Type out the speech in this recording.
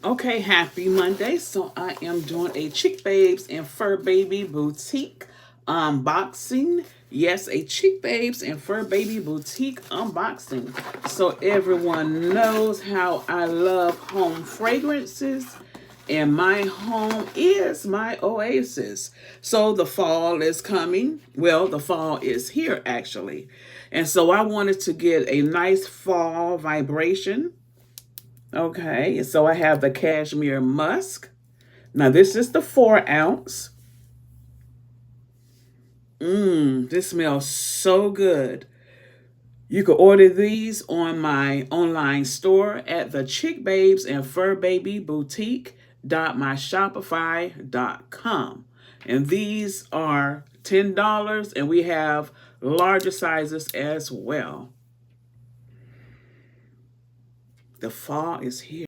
Okay, happy Monday. So I am doing a Chic Babes and Furbaby boutique unboxing. Yes, a Chic Babes and Furbaby boutique unboxing. So everyone knows how I love home fragrances, and my home is my oasis. So the fall is coming. Well, the fall is here actually. And so I wanted to get a nice fall vibration. Okay, so I have the cashmere musk. Now this is the 4 ounce. This smells so good. You can order these on my online store at the Chick Babes and Fur Baby Boutique .myshopify.com. And these are $10 and we have larger sizes as well. The fall is here.